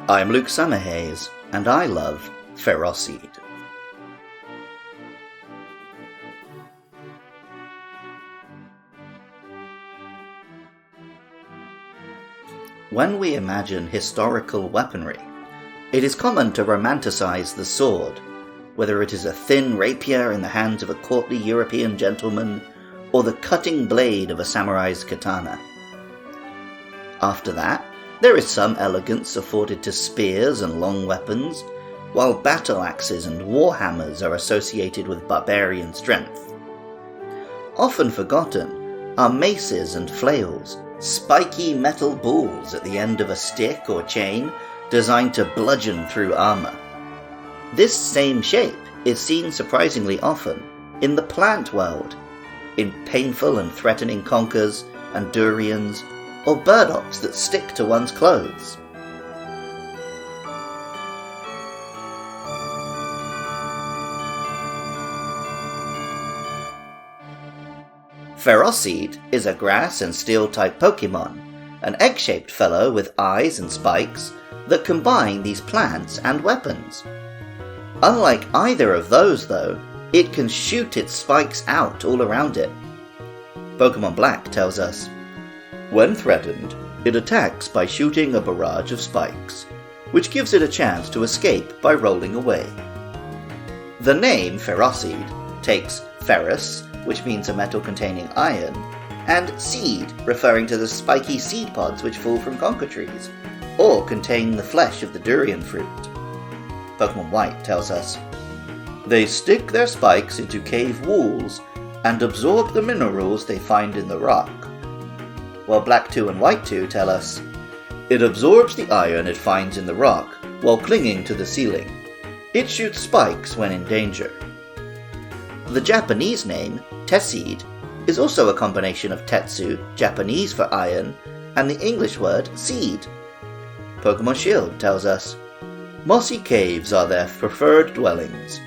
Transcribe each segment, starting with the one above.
I'm Luke Summerhays, and I love Ferroseed. When we imagine historical weaponry, it is common to romanticize the sword, whether it is a thin rapier in the hands of a courtly European gentleman or the cutting blade of a samurai's katana. After that, there is some elegance afforded to spears and long weapons, while battle axes and warhammers are associated with barbarian strength. Often forgotten are maces and flails, spiky metal balls at the end of a stick or chain designed to bludgeon through armor. This same shape is seen surprisingly often in the plant world, in painful and threatening conkers and durians, or burdocks that stick to one's clothes. Ferroseed is a grass and steel-type Pokemon, an egg-shaped fellow with eyes and spikes that combine these plants and weapons. Unlike either of those, though, it can shoot its spikes out all around it. Pokemon Black tells us, when threatened, it attacks by shooting a barrage of spikes, which gives it a chance to escape by rolling away. The name Ferroseed takes ferrous, which means a metal containing iron, and seed, referring to the spiky seed pods which fall from conker trees, or contain the flesh of the durian fruit. Pokemon White tells us, they stick their spikes into cave walls and absorb the minerals they find in the rock. While Black 2 and White 2 tell us, it absorbs the iron it finds in the rock while clinging to the ceiling. It shoots spikes when in danger. The Japanese name, Tesseed, is also a combination of Tetsu, Japanese for iron, and the English word seed. Pokemon Shield tells us, mossy caves are their preferred dwellings.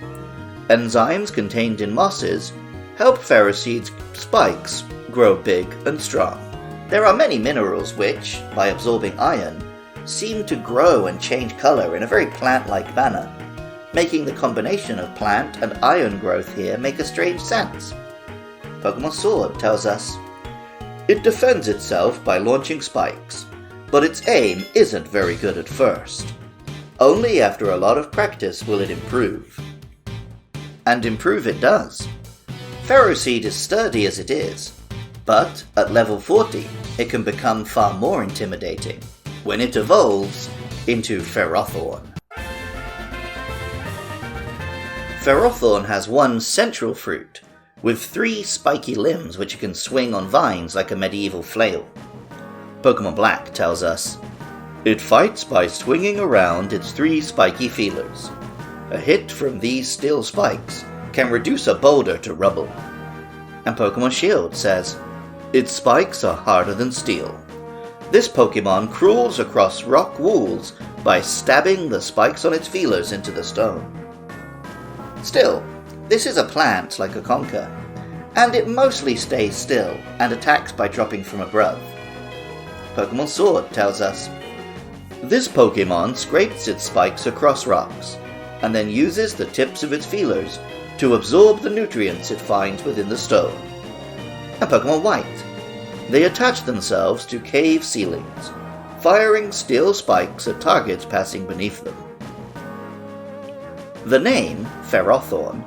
Enzymes contained in mosses help Ferroseed's spikes grow big and strong. There are many minerals which, by absorbing iron, seem to grow and change colour in a very plant-like manner, making the combination of plant and iron growth here make a strange sense. Pokemon Sword tells us, it defends itself by launching spikes, but its aim isn't very good at first. Only after a lot of practice will it improve. And improve it does. Ferroseed is sturdy as it is, but at level 40 it can become far more intimidating when it evolves into Ferrothorn. Ferrothorn has one central fruit, with 3 spiky limbs which it can swing on vines like a medieval flail. Pokemon Black tells us, it fights by swinging around its 3 spiky feelers. A hit from these steel spikes can reduce a boulder to rubble. And Pokemon Shield says, its spikes are harder than steel. This Pokemon crawls across rock walls by stabbing the spikes on its feelers into the stone. Still, this is a plant like a conker, and it mostly stays still and attacks by dropping from above. Pokemon Sword tells us, this Pokemon scrapes its spikes across rocks, and then uses the tips of its feelers to absorb the nutrients it finds within the stone. And Pokemon White, they attach themselves to cave ceilings, firing steel spikes at targets passing beneath them. The name, Ferrothorn,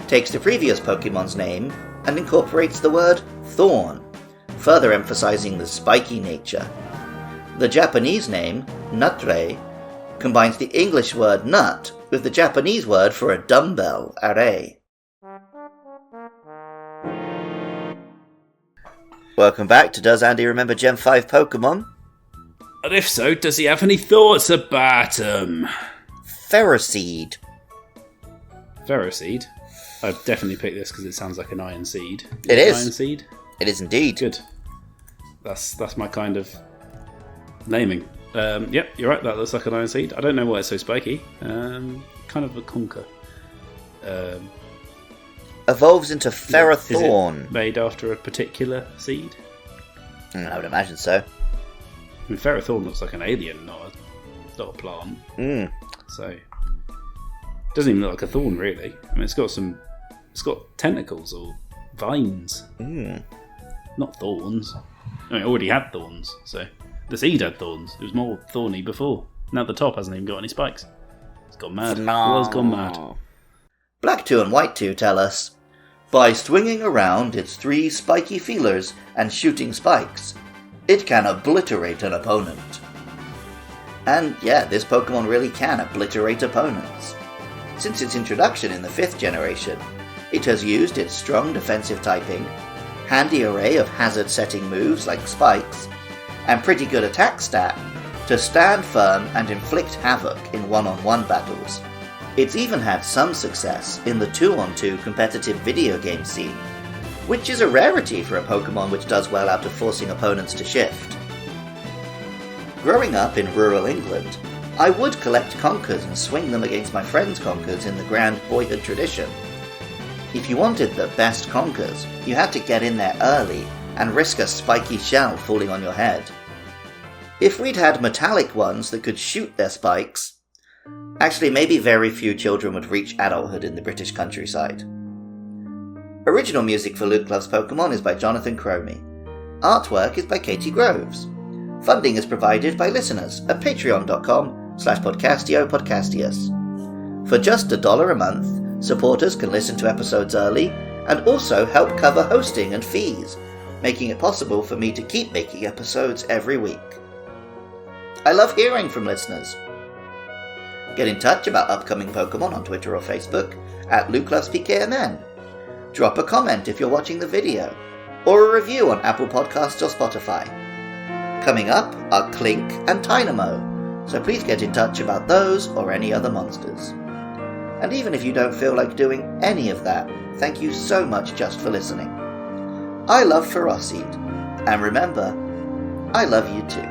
takes the previous Pokemon's name and incorporates the word thorn, further emphasizing the spiky nature. The Japanese name, Nutre, combines the English word nut with the Japanese word for a dumbbell, are. Welcome back to Does Andy Remember Gen 5 Pokemon? And if so, does he have any thoughts about them? Ferroseed. Ferroseed? I'd definitely pick this because it sounds like an iron seed. It is. Iron seed? It is indeed. Good. That's my kind of naming. Yep, you're right, that looks like an iron seed. I don't know why it's so spiky. Kind of a conker. Evolves into Ferrothorn. Is it made after a particular seed? I would imagine so. I mean, Ferrothorn looks like an alien, not a not a plant. So it doesn't even look like a thorn, really. I mean, it's got tentacles or vines. Not thorns. I mean, it already had thorns, so the seed had thorns. It was more thorny before. Now the top hasn't even got any spikes. It's gone mad. No. It's gone mad. Black 2 and White 2 tell us, by swinging around its 3 spiky feelers and shooting spikes, it can obliterate an opponent. And yeah, this Pokemon really can obliterate opponents. Since its introduction in the 5th generation, it has used its strong defensive typing, handy array of hazard-setting moves like spikes, and pretty good attack stat to stand firm and inflict havoc in one-on-one battles. It's even had some success in the 2-on-2 competitive video game scene, which is a rarity for a Pokemon which does well out of forcing opponents to shift. Growing up in rural England, I would collect Conkers and swing them against my friends' Conkers in the grand boyhood tradition. If you wanted the best Conkers, you had to get in there early and risk a spiky shell falling on your head. If we'd had metallic ones that could shoot their spikes, actually maybe very few children would reach adulthood in the British countryside. Original music for Luke Loves Pokemon is by Jonathan Cromie. Artwork is by Katie Groves. Funding is provided by listeners at patreon.com/podcastiopodcastius. For just $1 a month, supporters can listen to episodes early and also help cover hosting and fees, making it possible for me to keep making episodes every week. I love hearing from listeners. Get in touch about upcoming Pokemon on Twitter or Facebook at LukeLovesPKMN. Drop a comment if you're watching the video, or a review on Apple Podcasts or Spotify. Coming up are Clink and Tynamo, so please get in touch about those or any other monsters. And even if you don't feel like doing any of that, thank you so much just for listening. I love Ferroseed, and remember, I love you too.